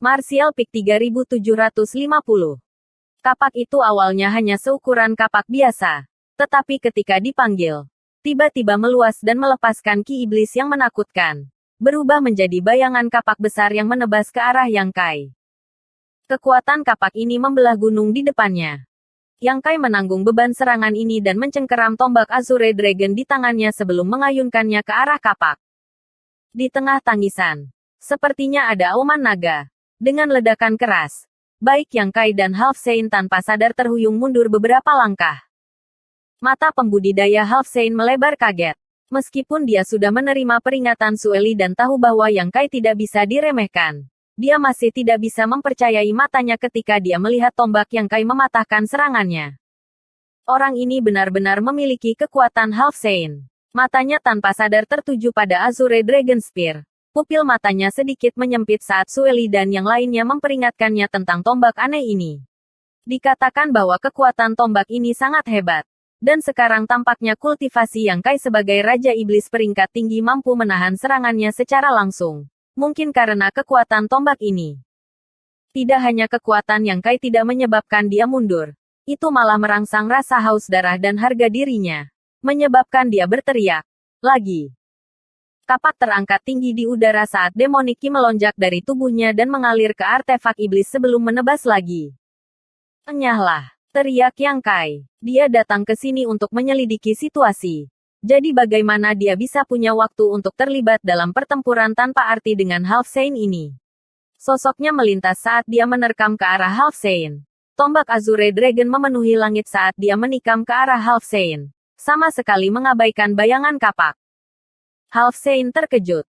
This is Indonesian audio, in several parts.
Martial Peak 3750. Kapak itu awalnya hanya seukuran kapak biasa. Tetapi ketika dipanggil, tiba-tiba meluas dan melepaskan ki iblis yang menakutkan. Berubah menjadi bayangan kapak besar yang menebas ke arah Yang Kai. Kekuatan kapak ini membelah gunung di depannya. Yang Kai menanggung beban serangan ini dan mencengkeram tombak Azure Dragon di tangannya sebelum mengayunkannya ke arah kapak. Di tengah tangisan, sepertinya ada auman naga. Dengan ledakan keras, baik Yang Kai dan Half Saint tanpa sadar terhuyung mundur beberapa langkah. Mata pembudidaya Half Saint melebar kaget. Meskipun dia sudah menerima peringatan Sueli dan tahu bahwa Yang Kai tidak bisa diremehkan, dia masih tidak bisa mempercayai matanya ketika dia melihat tombak Yang Kai mematahkan serangannya. Orang ini benar-benar memiliki kekuatan Half Saint. Matanya tanpa sadar tertuju pada Azure Dragon Spear. Pupil matanya sedikit menyempit saat Sueli dan yang lainnya memperingatkannya tentang tombak aneh ini. Dikatakan bahwa kekuatan tombak ini sangat hebat. Dan sekarang tampaknya kultivasi Yang Kai sebagai Raja Iblis peringkat tinggi mampu menahan serangannya secara langsung. Mungkin karena kekuatan tombak ini. Tidak hanya kekuatan Yang Kai tidak menyebabkan dia mundur. Itu malah merangsang rasa haus darah dan harga dirinya. Menyebabkan dia berteriak. Lagi. Kapak terangkat tinggi di udara saat Demonic Ki melonjak dari tubuhnya dan mengalir ke artefak iblis sebelum menebas lagi. Enyahlah, teriak Yang Kai. Dia datang ke sini untuk menyelidiki situasi. Jadi bagaimana dia bisa punya waktu untuk terlibat dalam pertempuran tanpa arti dengan Half Saint ini? Sosoknya melintas saat dia menerkam ke arah Half Saint. Tombak Azure Dragon memenuhi langit saat dia menikam ke arah Half Saint. Sama sekali mengabaikan bayangan kapak. Half Saint terkejut.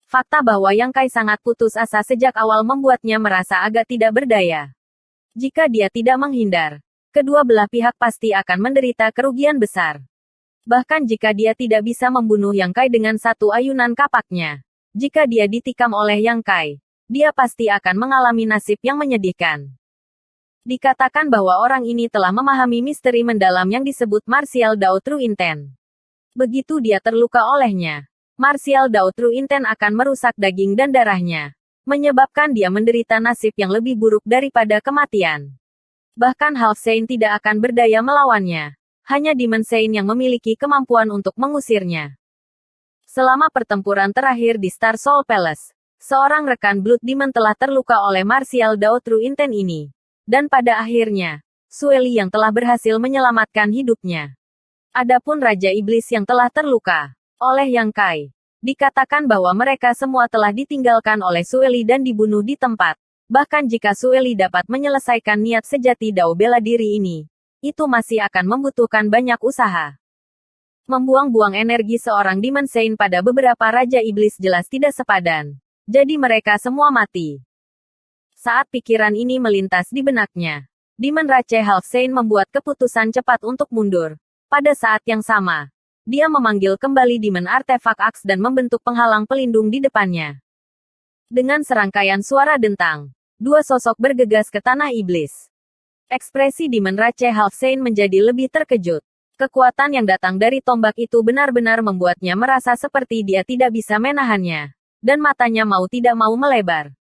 Fakta bahwa Yang Kai sangat putus asa sejak awal membuatnya merasa agak tidak berdaya. Jika dia tidak menghindar, kedua belah pihak pasti akan menderita kerugian besar. Bahkan jika dia tidak bisa membunuh Yang Kai dengan satu ayunan kapaknya. Jika dia ditikam oleh Yang Kai, dia pasti akan mengalami nasib yang menyedihkan. Dikatakan bahwa orang ini telah memahami misteri mendalam yang disebut Martial Dao True Intent. Begitu dia terluka olehnya, Martial Dao True Intent akan merusak daging dan darahnya, menyebabkan dia menderita nasib yang lebih buruk daripada kematian. Bahkan Half Saint tidak akan berdaya melawannya. Hanya Demon Saint yang memiliki kemampuan untuk mengusirnya. Selama pertempuran terakhir di Star Soul Palace, seorang rekan Blood Demon telah terluka oleh Martial Dao True Intent ini. Dan pada akhirnya, Sueli yang telah berhasil menyelamatkan hidupnya. Adapun Raja Iblis yang telah terluka oleh Yang Kai. Dikatakan bahwa mereka semua telah ditinggalkan oleh Sueli dan dibunuh di tempat. Bahkan jika Sueli dapat menyelesaikan niat sejati Dao bela diri ini, itu masih akan membutuhkan banyak usaha. Membuang-buang energi seorang Demon Saint pada beberapa Raja Iblis jelas tidak sepadan. Jadi mereka semua mati. Saat pikiran ini melintas di benaknya, Demon Rache Half Saint membuat keputusan cepat untuk mundur. Pada saat yang sama, dia memanggil kembali Demon Artefak Axe dan membentuk penghalang pelindung di depannya. Dengan serangkaian suara dentang, dua sosok bergegas ke tanah iblis. Ekspresi Demon Rache Half Saint menjadi lebih terkejut. Kekuatan yang datang dari tombak itu benar-benar membuatnya merasa seperti dia tidak bisa menahannya. Dan matanya mau tidak mau melebar.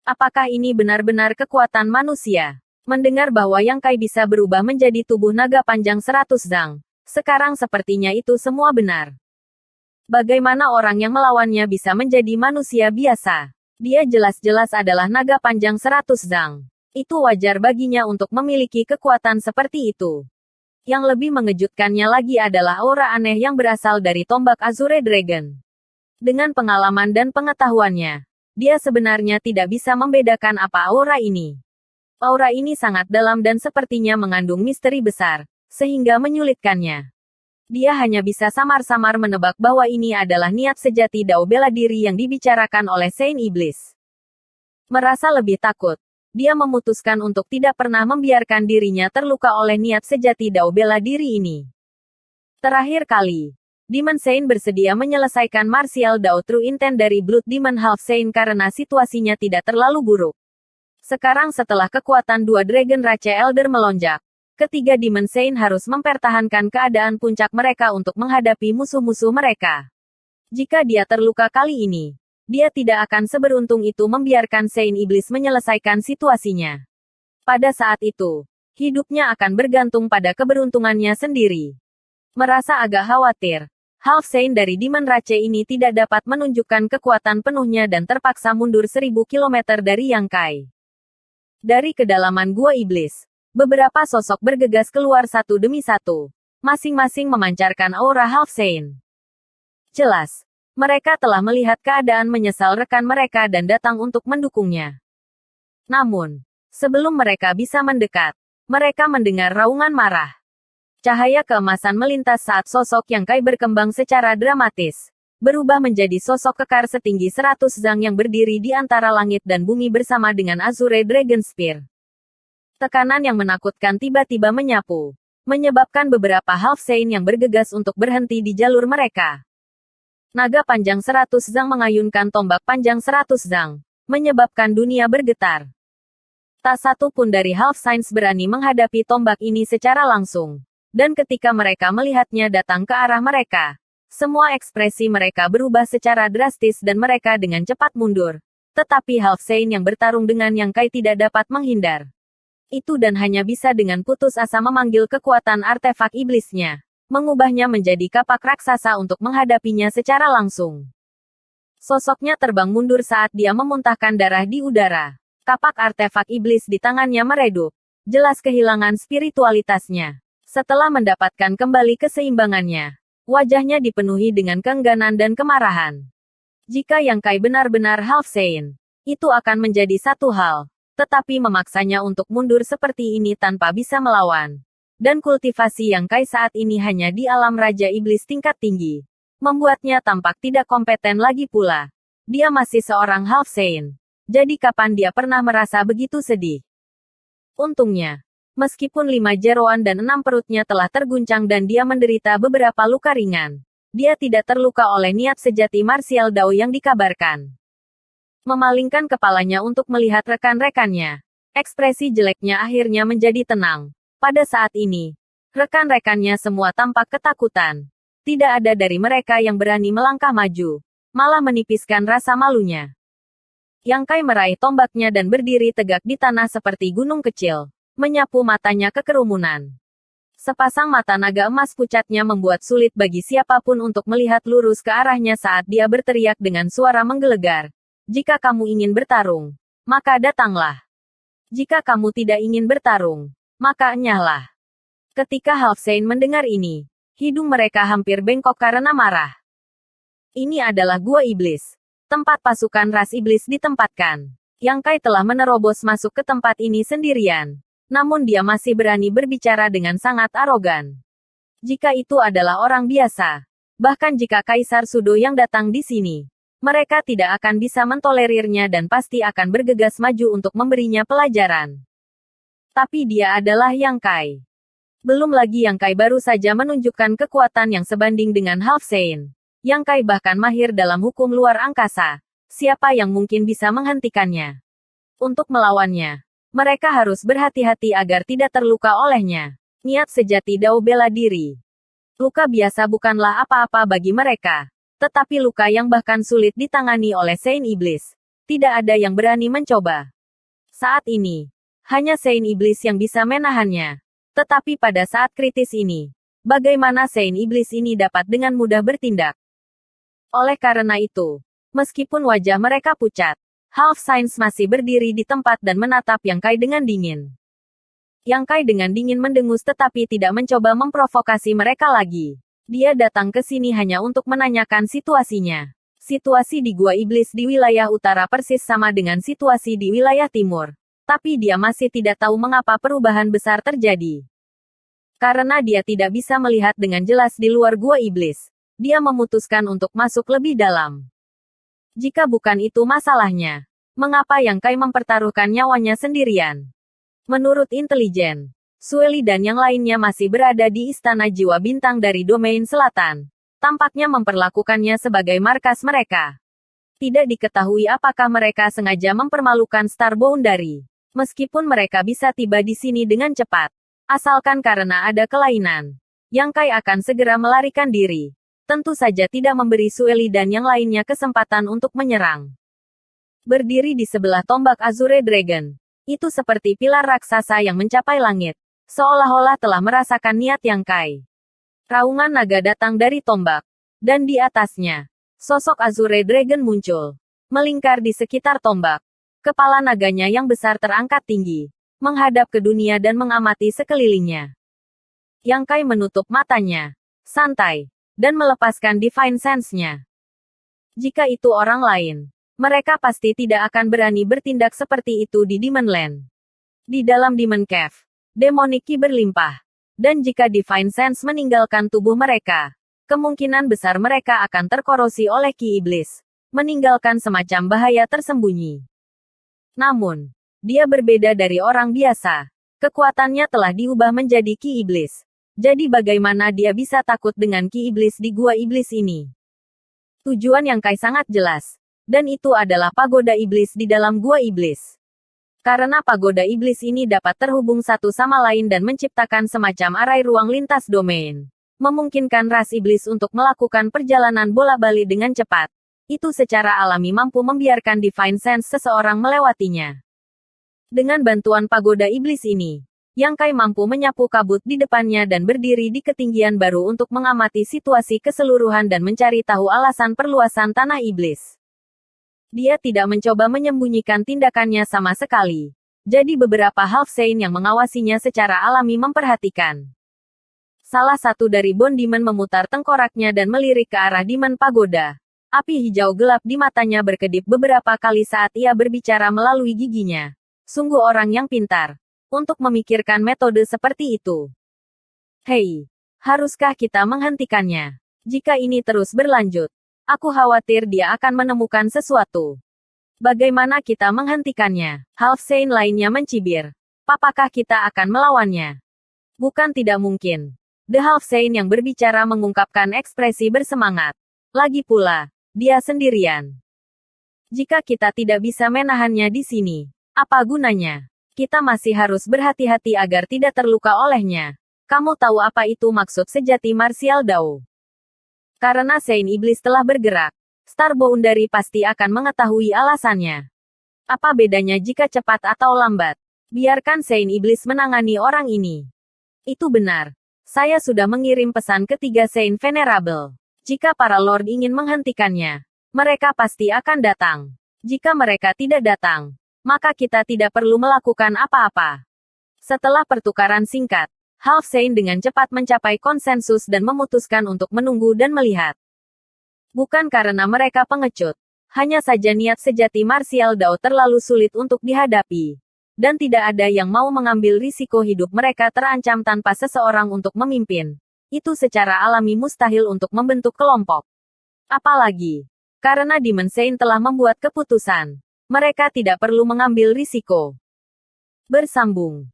Apakah ini benar-benar kekuatan manusia? Mendengar bahwa Yang Kai bisa berubah menjadi tubuh naga panjang 100 zang. Sekarang sepertinya itu semua benar. Bagaimana orang yang melawannya bisa menjadi manusia biasa? Dia jelas-jelas adalah naga panjang 100 zang. Itu wajar baginya untuk memiliki kekuatan seperti itu. Yang lebih mengejutkannya lagi adalah aura aneh yang berasal dari tombak Azure Dragon. Dengan pengalaman dan pengetahuannya, dia sebenarnya tidak bisa membedakan apa aura ini. Aura ini sangat dalam dan sepertinya mengandung misteri besar, sehingga menyulitkannya. Dia hanya bisa samar-samar menebak bahwa ini adalah niat sejati Dao bela diri yang dibicarakan oleh Saint Iblis. Merasa lebih takut, dia memutuskan untuk tidak pernah membiarkan dirinya terluka oleh niat sejati Dao bela diri ini. Terakhir kali, Demon Saint bersedia menyelesaikan Martial Dao True Intent dari Blood Demon Half Saint karena situasinya tidak terlalu buruk. Sekarang setelah kekuatan dua Dragon Rache Elder melonjak, ketiga Demon Saint harus mempertahankan keadaan puncak mereka untuk menghadapi musuh-musuh mereka. Jika dia terluka kali ini, dia tidak akan seberuntung itu membiarkan Saint Iblis menyelesaikan situasinya. Pada saat itu, hidupnya akan bergantung pada keberuntungannya sendiri. Merasa agak khawatir, Half Saint dari Demon Rache ini tidak dapat menunjukkan kekuatan penuhnya dan terpaksa mundur 1000 km dari Yang Kai. Dari kedalaman Gua Iblis, beberapa sosok bergegas keluar satu demi satu, masing-masing memancarkan aura Half Saint. Jelas, mereka telah melihat keadaan menyesal rekan mereka dan datang untuk mendukungnya. Namun, sebelum mereka bisa mendekat, mereka mendengar raungan marah. Cahaya keemasan melintas saat sosok Yang Kai berkembang secara dramatis, berubah menjadi sosok kekar setinggi 100 zang yang berdiri di antara langit dan bumi bersama dengan Azure Dragon Spear. Tekanan yang menakutkan tiba-tiba menyapu, menyebabkan beberapa Half Saint yang bergegas untuk berhenti di jalur mereka. Naga panjang 100 zang mengayunkan tombak panjang 100 zang, menyebabkan dunia bergetar. Tak satu pun dari Half Saints berani menghadapi tombak ini secara langsung. Dan ketika mereka melihatnya datang ke arah mereka, semua ekspresi mereka berubah secara drastis dan mereka dengan cepat mundur. Tetapi Half Saint yang bertarung dengan Yang Kai tidak dapat menghindar. Itu dan hanya bisa dengan putus asa memanggil kekuatan artefak iblisnya, mengubahnya menjadi kapak raksasa untuk menghadapinya secara langsung. Sosoknya terbang mundur saat dia memuntahkan darah di udara. Kapak artefak iblis di tangannya meredup. Jelas kehilangan spiritualitasnya. Setelah mendapatkan kembali keseimbangannya, wajahnya dipenuhi dengan keengganan dan kemarahan. Jika Yang Kai benar-benar Half Saint, itu akan menjadi satu hal. Tetapi memaksanya untuk mundur seperti ini tanpa bisa melawan. Dan kultivasi Yang Kai saat ini hanya di alam Raja Iblis tingkat tinggi. Membuatnya tampak tidak kompeten lagi pula. Dia masih seorang Half Saint. Jadi kapan dia pernah merasa begitu sedih? Untungnya, meskipun 5 jeroan dan 6 perutnya telah terguncang dan dia menderita beberapa luka ringan, dia tidak terluka oleh niat sejati martial Dao yang dikabarkan. Memalingkan kepalanya untuk melihat rekan-rekannya. Ekspresi jeleknya akhirnya menjadi tenang. Pada saat ini, rekan-rekannya semua tampak ketakutan. Tidak ada dari mereka yang berani melangkah maju, malah menipiskan rasa malunya. Yang Kai meraih tombaknya dan berdiri tegak di tanah seperti gunung kecil, menyapu matanya ke kerumunan. Sepasang mata naga emas pucatnya membuat sulit bagi siapapun untuk melihat lurus ke arahnya saat dia berteriak dengan suara menggelegar. Jika kamu ingin bertarung, maka datanglah. Jika kamu tidak ingin bertarung, maka enyahlah. Ketika Half Saint mendengar ini, hidung mereka hampir bengkok karena marah. Ini adalah Gua Iblis. Tempat pasukan ras iblis ditempatkan. Yang Kai telah menerobos masuk ke tempat ini sendirian. Namun dia masih berani berbicara dengan sangat arogan. Jika itu adalah orang biasa, bahkan jika Kaisar Sudo yang datang di sini, mereka tidak akan bisa mentolerirnya dan pasti akan bergegas maju untuk memberinya pelajaran. Tapi dia adalah Yang Kai. Belum lagi Yang Kai baru saja menunjukkan kekuatan yang sebanding dengan Half Saint. Yang Kai bahkan mahir dalam hukum luar angkasa. Siapa yang mungkin bisa menghentikannya? Untuk melawannya, mereka harus berhati-hati agar tidak terluka olehnya. Niat sejati Dao bela diri. Luka biasa bukanlah apa-apa bagi mereka. Tetapi luka yang bahkan sulit ditangani oleh Saint Iblis. Tidak ada yang berani mencoba. Saat ini, hanya Saint Iblis yang bisa menahannya. Tetapi pada saat kritis ini, bagaimana Saint Iblis ini dapat dengan mudah bertindak? Oleh karena itu, meskipun wajah mereka pucat, Half Saints masih berdiri di tempat dan menatap Yang Kai dengan dingin. Yang Kai dengan dingin mendengus tetapi tidak mencoba memprovokasi mereka lagi. Dia datang ke sini hanya untuk menanyakan situasinya. Situasi di Gua Iblis di wilayah utara persis sama dengan situasi di wilayah timur. Tapi dia masih tidak tahu mengapa perubahan besar terjadi. Karena dia tidak bisa melihat dengan jelas di luar Gua Iblis. Dia memutuskan untuk masuk lebih dalam. Jika bukan itu masalahnya, mengapa Yang Kai mempertaruhkan nyawanya sendirian? Menurut intelijen, Sueli dan yang lainnya masih berada di Istana Jiwa Bintang dari domain selatan. Tampaknya memperlakukannya sebagai markas mereka. Tidak diketahui apakah mereka sengaja mempermalukan Star Boundary. Meskipun mereka bisa tiba di sini dengan cepat, asalkan karena ada kelainan, Yang Kai akan segera melarikan diri. tentu saja tidak memberi Sueli dan yang lainnya kesempatan untuk menyerang. Berdiri di sebelah tombak Azure Dragon, itu seperti pilar raksasa yang mencapai langit, seolah-olah telah merasakan niat Yang Kai. Raungan naga datang dari tombak, dan di atasnya, sosok Azure Dragon muncul, melingkar di sekitar tombak. Kepala naganya yang besar terangkat tinggi, menghadap ke dunia dan mengamati sekelilingnya. Yang Kai menutup matanya, santai, dan melepaskan Divine Sense-nya. Jika itu orang lain, mereka pasti tidak akan berani bertindak seperti itu di Demon Land. Di dalam Demon Cave, Demonic Ki berlimpah. Dan jika Divine Sense meninggalkan tubuh mereka, kemungkinan besar mereka akan terkorosi oleh Ki Iblis, meninggalkan semacam bahaya tersembunyi. Namun, dia berbeda dari orang biasa. Kekuatannya telah diubah menjadi Ki Iblis. Jadi bagaimana dia bisa takut dengan Ki Iblis di Gua Iblis ini? Tujuan Yang Kai sangat jelas. Dan itu adalah pagoda iblis di dalam Gua Iblis. Karena pagoda iblis ini dapat terhubung satu sama lain dan menciptakan semacam arai ruang lintas domain. Memungkinkan ras iblis untuk melakukan perjalanan bola-balik dengan cepat. Itu secara alami mampu membiarkan Divine Sense seseorang melewatinya. Dengan bantuan pagoda iblis ini, Yang Kai mampu menyapu kabut di depannya dan berdiri di ketinggian baru untuk mengamati situasi keseluruhan dan mencari tahu alasan perluasan tanah iblis. Dia tidak mencoba menyembunyikan tindakannya sama sekali. Jadi beberapa Half Saint yang mengawasinya secara alami memperhatikan. Salah satu dari Bone Demon memutar tengkoraknya dan melirik ke arah Demon Pagoda. Api hijau gelap di matanya berkedip beberapa kali saat ia berbicara melalui giginya. Sungguh orang yang pintar untuk memikirkan metode seperti itu. Hei, haruskah kita menghentikannya? Jika ini terus berlanjut, aku khawatir dia akan menemukan sesuatu. Bagaimana kita menghentikannya? Half Saint lainnya mencibir. Apakah kita akan melawannya? Bukan tidak mungkin. The Half Saint yang berbicara mengungkapkan ekspresi bersemangat. Lagi pula, dia sendirian. Jika kita tidak bisa menahannya di sini, apa gunanya? Kita masih harus berhati-hati agar tidak terluka olehnya. Kamu tahu apa itu maksud sejati martial Dao? Karena Saint Iblis telah bergerak, Star Boundary pasti akan mengetahui alasannya. Apa bedanya jika cepat atau lambat? Biarkan Saint Iblis menangani orang ini. Itu benar. Saya sudah mengirim pesan ke 3 Saint Venerable. Jika para Lord ingin menghentikannya, mereka pasti akan datang. Jika mereka tidak datang, maka kita tidak perlu melakukan apa-apa. Setelah pertukaran singkat, Half Saint dengan cepat mencapai konsensus dan memutuskan untuk menunggu dan melihat. Bukan karena mereka pengecut. Hanya saja niat sejati martial Dao terlalu sulit untuk dihadapi. Dan tidak ada yang mau mengambil risiko hidup mereka terancam tanpa seseorang untuk memimpin. Itu secara alami mustahil untuk membentuk kelompok. Apalagi, karena Demon Saint telah membuat keputusan. Mereka tidak perlu mengambil risiko. Bersambung.